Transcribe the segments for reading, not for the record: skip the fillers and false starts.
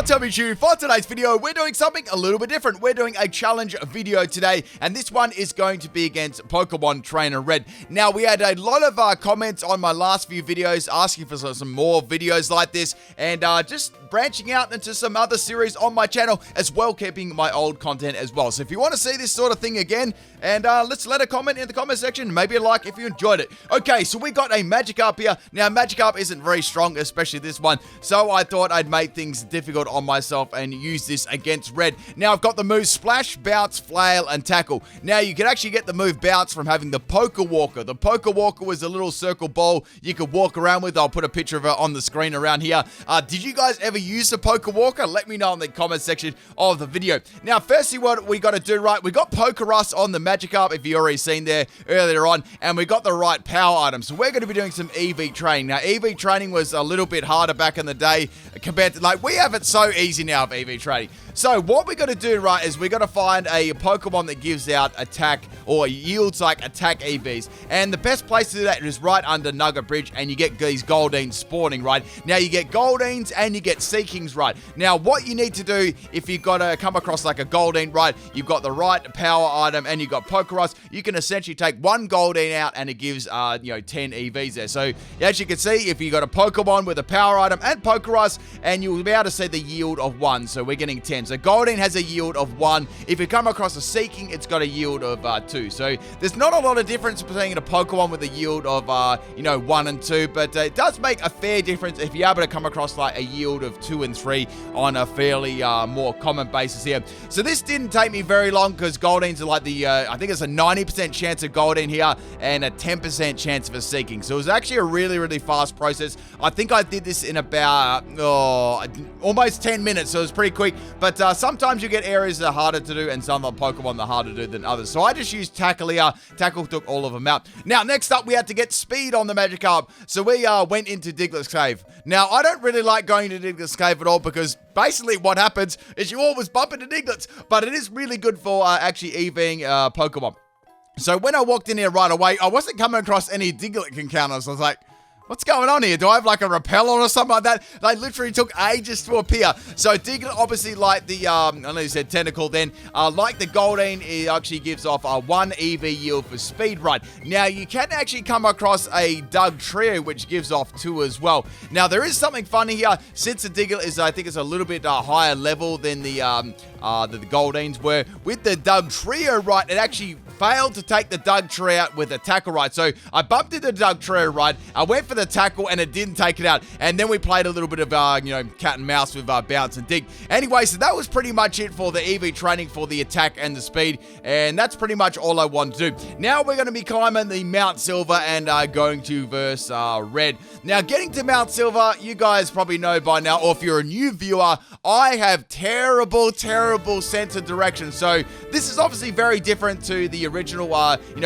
What's up, YouTube? For today's video, we're doing something a little bit different. We're doing a challenge video today, and this one is going to be against Pokemon Trainer Red. Now, we had a lot of comments on my last few videos asking for some more videos like this, and just branching out into some other series on my channel, as well keeping my old content as well. So if you want to see this sort of thing again, and let's let a comment in the comment section, maybe a like if you enjoyed it. Okay, so we got a Magikarp here. Now, Magikarp isn't very strong, especially this one, so I thought I'd make things difficult on myself and use this against Red. Now, I've got the moves Splash, Bounce, Flail, and Tackle. Now, you can actually get the move Bounce from having the Poke Walker. The Poke Walker was a little circle ball you could walk around with. I'll put a picture of it on the screen around here. Did you guys ever use the Poke Walker? Let me know in the comment section of the video. Now, firstly, what we got to do, right, we got Pokerus on the Magikarp, if you already seen there earlier on, and we got the right power item. So we're going to be doing some EV training. Now, EV training was a little bit harder back in the day compared to, like, we have it so easy now of EV training. So what we got to do, right, is we got to find a Pokemon that gives out attack or yields like attack EVs. And the best place to do that is right under Nugget Bridge, and you get these Goldines spawning, right? Now, you get Goldines and you get Seekings, right? Now, what you need to do if you've got to come across like a Goldine, right, you've got the right power item and you've got Pokerus, you can essentially take one Goldine out and it gives, 10 EVs there. So, as you can see, if you got a Pokemon with a power item and Pokerus, and you'll be able to see the yield of 1. So, we're getting 10. So Goldine has a yield of 1. If you come across a Seeking, it's got a yield of 2. So there's not a lot of difference between a Pokemon with a yield of 1 and 2, but it does make a fair difference if you're able to come across like a yield of 2 and 3 on a fairly more common basis here. So this didn't take me very long because Goldines are like the I think it's a 90% chance of Goldine here and a 10% chance of a Seeking. So it was actually a really, really fast process. I think I did this in about almost 10 minutes, so it was pretty quick. But sometimes you get areas that are harder to do, and some of the Pokemon that are harder to do than others. So I just used Tackle here. Tackle took all of them out. Now, next up, we had to get speed on the Magikarp. So we went into Diglett's Cave. Now, I don't really like going to Diglett's Cave at all because basically what happens is you always bump into Digletts. But it is really good for actually EVing Pokemon. So when I walked in here right away, I wasn't coming across any Diglett encounters. I was like, what's going on here? Do I have like a repel on or something like that? They literally took ages to appear. So Diglett, obviously, like the, I know you said tentacle then, like the Goldine, it actually gives off a 1 EV yield for speed run. Now, you can actually come across a Dugtrio, which gives off 2 as well. Now, there is something funny here. Since the Diglett is, I think it's a little bit higher level than the Goldines were, with the Dugtrio, right, it actually failed to take the Dugtrio out with a tackle, right? So I bumped into the Dugtrio, right? I went for the tackle and it didn't take it out. And then we played a little bit of, cat and mouse with Bounce and Dig. Anyway, so that was pretty much it for the EV training for the attack and the speed. And that's pretty much all I want to do. Now we're going to be climbing the Mount Silver and going to verse Red. Now, getting to Mount Silver, you guys probably know by now, or if you're a new viewer, I have terrible sense of direction. So this is obviously very different to the original,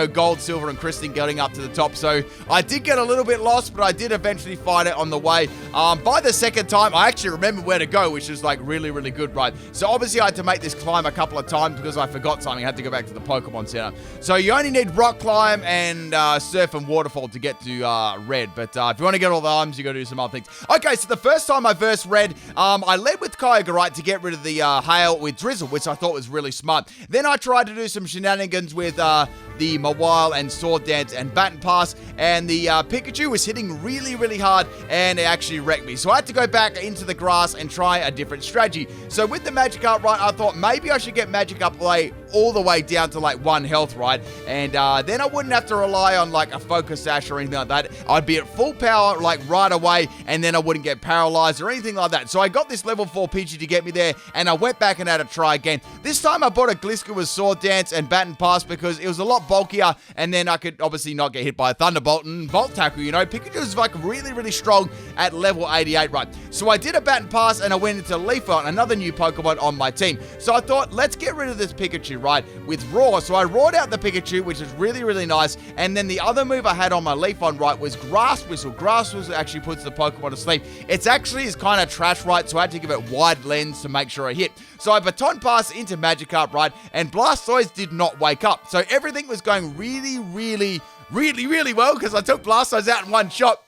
Gold, Silver, and Crystal getting up to the top. So I did get a little bit lost, but I did eventually find it on the way. By the second time, I actually remember where to go, which is like really, really good, right? So obviously I had to make this climb a couple of times because I forgot something. I had to go back to the Pokemon Center. So you only need Rock Climb and Surf and Waterfall to get to Red. But if you want to get all the items, you got to do some other things. Okay, so the first time I versed Red, I led with Kyogre, right, to get rid of the Hail with Drizzle, which I thought was really smart. Then I tried to do some shenanigans with the Mawile and Sword Dance and Baton Pass, and the Pikachu was hitting really, really hard, and it actually wrecked me. So I had to go back into the grass and try a different strategy. So with the Magikarp, right, I thought maybe I should get Magikarp all the way down to like 1 health, right? And then I wouldn't have to rely on like a Focus Sash or anything like that. I'd be at full power like right away, and then I wouldn't get paralyzed or anything like that. So I got this level 4 Pidgey to get me there, and I went back and had a try again. This time I bought a Gliscor with Sword Dance and Baton Pass because it was a lot bulkier, and then I could obviously not get hit by a Thunderbolt and Volt Tackle, Pikachu is like really, really strong at level 88, right? So I did a Baton Pass, and I went into Leafeon, another new Pokemon on my team. So I thought, let's get rid of this Pikachu, right, with Roar. So I roared out the Pikachu, which is really, really nice. And then the other move I had on my Leafeon, right, was Grass Whistle. Grass Whistle actually puts the Pokemon to sleep. It's actually is kind of trash, right? So I had to give it wide lens to make sure I hit. So I Baton Pass into Magikarp, right? And Blastoise did not wake up. So everything was going really, really, really, really well because I took Blastoise out in one shot.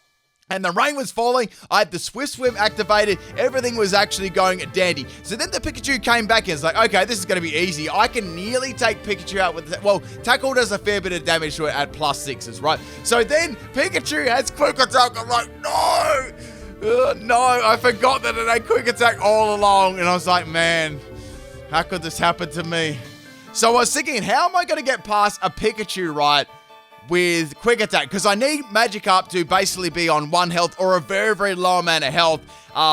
and the rain was falling. I had the Swift Swim activated. Everything was actually going dandy. So then the Pikachu came back and it's like, okay, this is going to be easy. I can nearly take Pikachu out with, well, Tackle does a fair bit of damage to it at +6s, right? So then Pikachu has Quick Attack. I'm like, no, no, I forgot that it had Quick Attack all along. And I was like, man, how could this happen to me? So I was thinking, how am I going to get past a Pikachu, right, with Quick Attack? Because I need Magikarp to basically be on 1 health or a very, very low amount of health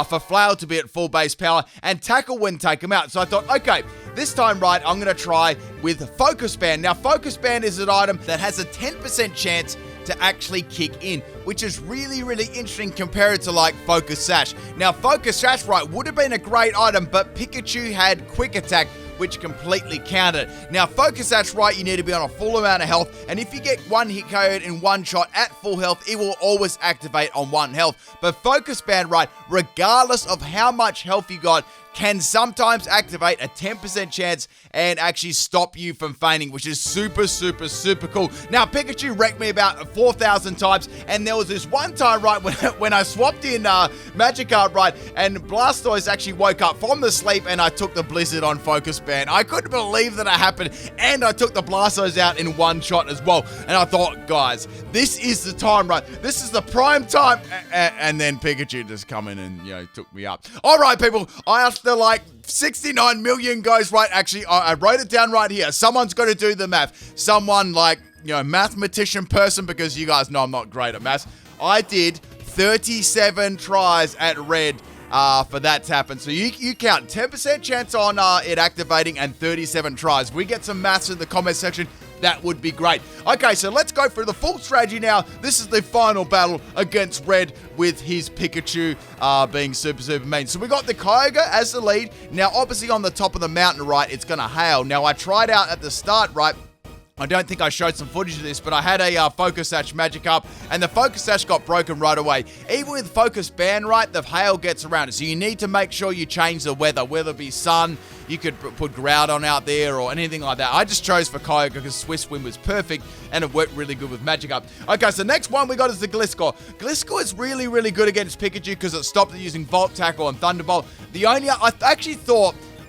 for Flail to be at full base power, and Tackle wouldn't take him out. So I thought, okay, this time, right, I'm going to try with Focus Band. Now, Focus Band is an item that has a 10% chance to actually kick in, which is really, really interesting compared to like Focus Sash. Now, Focus Sash, right, would have been a great item, but Pikachu had Quick Attack, which completely countered. Now, Focus Sash, right, you need to be on a full amount of health, and if you get one hit KO'd in one shot at full health, it will always activate on 1 health. But Focus Band, right, regardless of how much health you got, can sometimes activate a 10% chance and actually stop you from fainting, which is super, super, super cool. Now, Pikachu wrecked me about 4,000 times, and there was this one time, right, when I swapped in Magikarp, right, and Blastoise actually woke up from the sleep, and I took the Blizzard on Focus Band. I couldn't believe that it happened, and I took the Blastoise out in 1 shot as well. And I thought, guys, this is the time, right? This is the prime time. And then Pikachu just come in and, you know, took me up. All right, people, after like 69 million goes, right, actually, I wrote it down right here. Someone's got to do the math. Someone like, you know, mathematician person, because you guys know I'm not great at maths. I did 37 tries at red for that to happen. So you count 10% chance on it activating and 37 tries. We get some maths in the comment section. That would be great. Okay, so let's go through the full strategy now. This is the final battle against Red with his Pikachu being super, super mean. So we got the Kyogre as the lead. Now, obviously on the top of the mountain, right, it's going to hail. Now, I tried out at the start, right, I don't think I showed some footage of this, but I had a Focus Sash Magikarp, and the Focus Sash got broken right away. Even with Focus Band, right, the hail gets around it, so you need to make sure you change the weather, whether it be sun, you could put Groudon out there or anything like that. I just chose for Kyogre because Swift Swim was perfect, and it worked really good with Magikarp. Okay, so next one we got is the Gliscor. Gliscor is really, really good against Pikachu because it stopped it using Volt Tackle and Thunderbolt.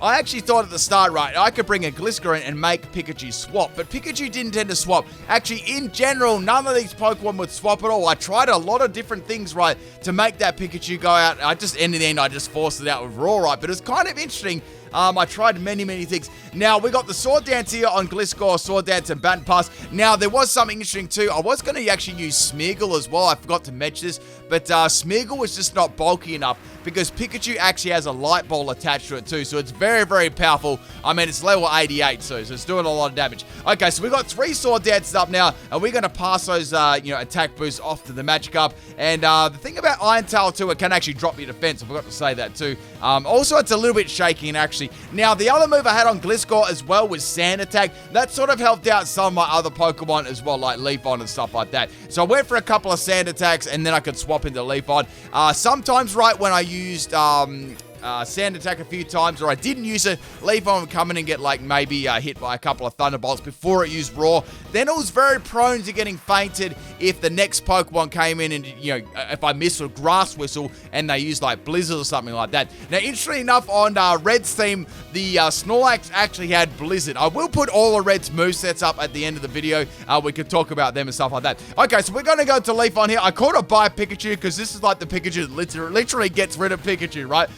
I actually thought at the start, right, I could bring a Gliscor in and make Pikachu swap, but Pikachu didn't tend to swap. Actually, in general, none of these Pokemon would swap at all. I tried a lot of different things, right, to make that Pikachu go out. In the end, I just forced it out with Raw, right, but it was kind of interesting. I tried many, many things. Now, we got the Sword Dance here on Gliscor, Sword Dance and Baton Pass. Now, there was something interesting too. I was going to actually use Smeargle as well. I forgot to mention this, but Smeargle was just not bulky enough because Pikachu actually has a light ball attached to it too, so it's very, very powerful. I mean, it's level 88, so it's doing a lot of damage. Okay, so we got 3 Sword Dances up now, and we're going to pass those, attack boosts off to the Magikarp. And the thing about Iron Tail too, it can actually drop your defense. I forgot to say that too. Also, it's a little bit shaky and actually. Now, the other move I had on Gliscor as well was Sand Attack. That sort of helped out some of my other Pokemon as well, like Leafon and stuff like that. So I went for a couple of Sand Attacks, and then I could swap into Leafon. Sometimes, right, when I used Sand Attack a few times, or I didn't use it, Leafon would come in and get like maybe hit by a couple of Thunderbolts before it used Raw. Then it was very prone to getting fainted if the next Pokemon came in and, you know, if I missed a Grass Whistle and they used like Blizzard or something like that. Now, interestingly enough, on Red's team, the Snorlax actually had Blizzard. I will put all of Red's movesets up at the end of the video. We could talk about them and stuff like that. Okay, so we're going to go to Leafon here. I called it by Pikachu because this is like the Pikachu that literally gets rid of Pikachu, right?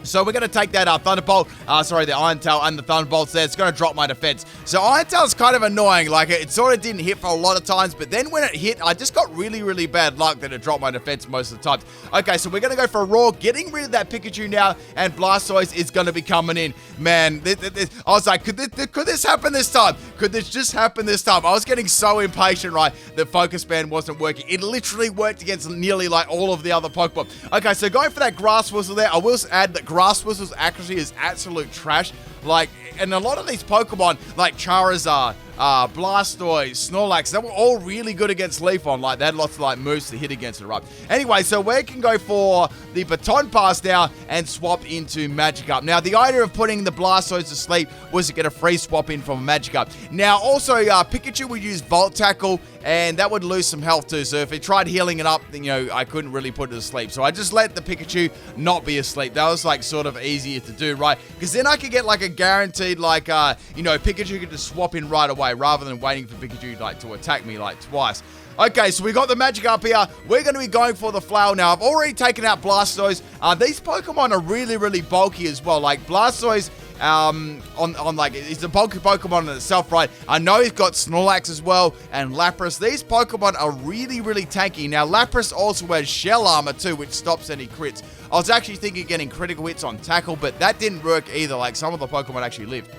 So we're going to take that Thunderbolt, the Iron Tail and the Thunderbolts there. It's going to drop my defense. So Iron Tail is kind of annoying. Like, it sort of didn't hit for a lot of times, but then when it hit, I just got really, really bad luck that it dropped my defense most of the time. Okay, so we're going to go for a Raw, getting rid of that Pikachu now, and Blastoise is going to be coming in. Man, I was like, could this happen this time? Could this just happen this time? I was getting so impatient, right, that Focus Band wasn't working. It literally worked against nearly like all of the other Pokemon. Okay, so going for that Grass Whistle there, I will add that Grass Whistle's accuracy is absolute trash. Like, and a lot of these Pokemon, like Charizard, Blastoise, Snorlax, they were all really good against Leafeon. Like, they had lots of, like, moves to hit against it, right? Anyway, so we can go for the Baton Pass now and swap into Magikarp. Now, the idea of putting the Blastoise to sleep was to get a free swap in from Magikarp. Now, also, Pikachu would use Volt Tackle, and that would lose some health too. So if it tried healing it up, then, you know, I couldn't really put it to sleep. So I just let the Pikachu not be asleep. That was, like, sort of easier to do, right? Because then I could get, like, a guaranteed, like, you know, Pikachu could just swap in right away rather than waiting for Pikachu, like, to attack me, like, twice. Okay, so we got the Magikarp here. We're going to be going for the Flower now. I've already taken out Blastoise. These Pokemon are really, really bulky as well. Like, Blastoise, like, it's a bulky Pokemon in itself, right? I know he's got Snorlax as well, and Lapras. These Pokemon are really, really tanky. Now, Lapras also has Shell Armor too, which stops any crits. I was actually thinking of getting critical hits on Tackle, but that didn't work either. Like, some of the Pokemon actually lived.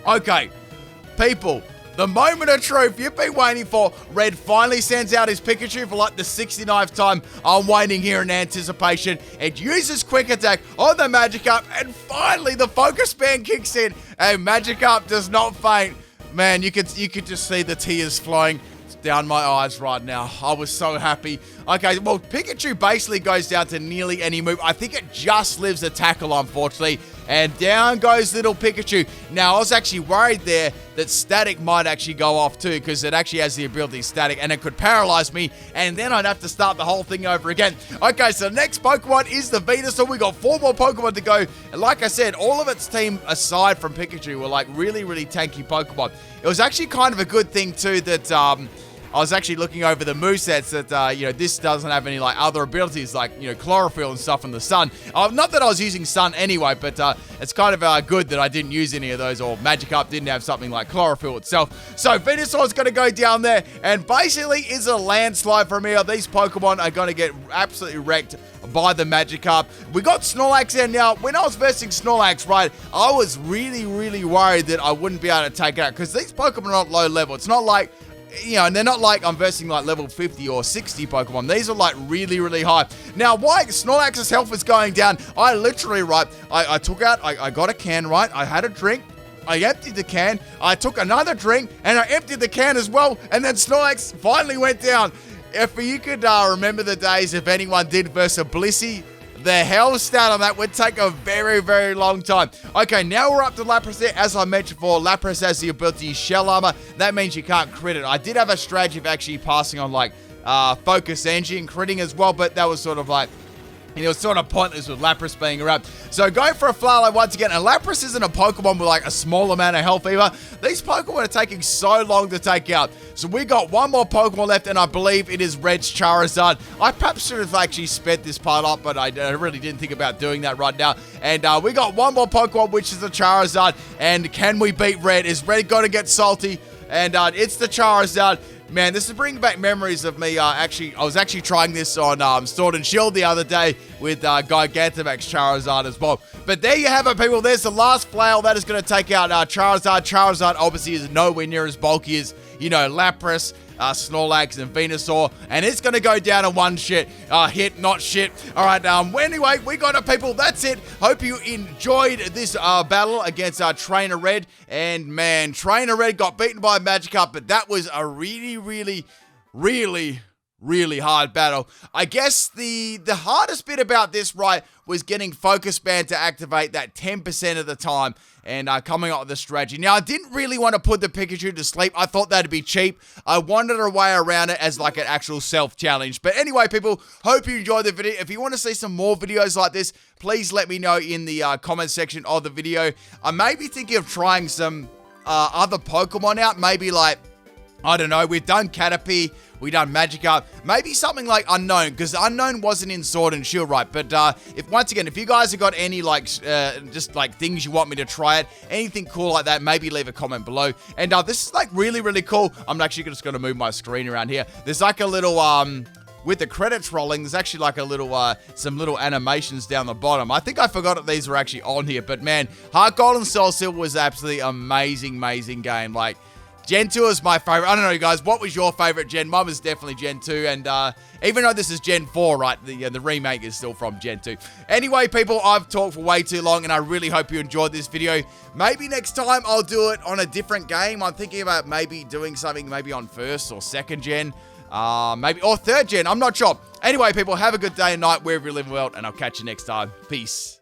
Okay, people. The moment of truth you've been waiting for. Red finally sends out his Pikachu for like the 69th time. I'm waiting here in anticipation. It uses Quick Attack on the Magikarp, and finally the Focus Band kicks in, and Magikarp does not faint. Man, you could just see the tears flowing down my eyes right now. I was so happy. Okay, well, Pikachu basically goes down to nearly any move. I think it just lives a Tackle, unfortunately. And down goes little Pikachu. Now, I was actually worried there that Static might actually go off too, because it actually has the ability Static, and it could paralyze me, and then I'd have to start the whole thing over again. Okay, so the next Pokemon is the Venusaur. We got 4 more Pokemon to go. And like I said, all of its team, aside from Pikachu, were like really, really tanky Pokemon. It was actually kind of a good thing too that, I was actually looking over the movesets that, you know, this doesn't have any, like, other abilities like, you know, Chlorophyll and stuff in the Sun. Not that I was using Sun anyway, but it's kind of good that I didn't use any of those, or Magikarp didn't have something like Chlorophyll itself. So Venusaur's going to go down there, and basically is a landslide from here. These Pokemon are going to get absolutely wrecked by the Magikarp. We got Snorlax in now. When I was versing Snorlax, right, I was really, really worried that I wouldn't be able to take it out, because these Pokemon are not low level. It's not like, you know, and they're not like I'm versing like level 50 or 60 Pokemon. These are like really, really high. Now, why Snorlax's health was going down, I literally, right, I took out, I got a can, right, I had a drink, I emptied the can, I took another drink, and I emptied the can as well, and then Snorlax finally went down. If you could remember the days if anyone did versus a Blissey, the health stat on that would take a very, very long time. Okay, now we're up to Lapras there. As I mentioned before, Lapras has the ability Shell Armor. That means you can't crit it. I did have a strategy of actually passing on, like, Focus Energy and critting as well, but that was sort of like, and it was sort of pointless with Lapras being around. So going for a Flower once again, and Lapras isn't a Pokemon with like a small amount of health either. These Pokemon are taking so long to take out. So we got one more Pokemon left, and I believe it is Red's Charizard. I perhaps should have actually sped this part up, but I really didn't think about doing that right now. And we got one more Pokemon, which is the Charizard. And can we beat Red? Is Red going to get salty? And it's the Charizard. Man, this is bringing back memories of me. I was actually trying this on Sword and Shield the other day with Gigantamax Charizard as well. But there you have it, people. There's the last Flower that is going to take out Charizard. Charizard obviously is nowhere near as bulky as, you know, Lapras, Snorlax, and Venusaur, and it's going to go down in one hit, not shit. All right, anyway, we got it, people. That's it. Hope you enjoyed this battle against Trainer Red, and man, Trainer Red got beaten by Magikarp, but that was a really, really, really, really hard battle. I guess the hardest bit about this, right, was getting Focus Band to activate that 10% of the time and coming up with a strategy. Now, I didn't really want to put the Pikachu to sleep. I thought that'd be cheap. I wanted a way around it as like an actual self-challenge. But anyway, people, hope you enjoyed the video. If you want to see some more videos like this, please let me know in the comment section of the video. I may be thinking of trying some other Pokemon out. Maybe like, I don't know, we've done Caterpie, we've done Magikarp, maybe something like Unknown, because Unknown wasn't in Sword and Shield, right? But if you guys have got any like just like things you want me to try it, anything cool like that, maybe leave a comment below. And this is like really, really cool. I'm actually just going to move my screen around here. There's like a little with the credits rolling, there's actually like a little some little animations down the bottom. I think I forgot that these were actually on here, but man, Heart Gold and Soul Silver was absolutely amazing game. Like, Gen 2 is my favorite. I don't know, guys. What was your favorite gen? Mine was definitely Gen 2. And even though this is Gen 4, right, the remake is still from Gen 2. Anyway, people, I've talked for way too long, and I really hope you enjoyed this video. Maybe next time I'll do it on a different game. I'm thinking about maybe doing something maybe on 1st or 2nd gen. Maybe, or 3rd gen. I'm not sure. Anyway, people, have a good day and night wherever you live in the world, and I'll catch you next time. Peace.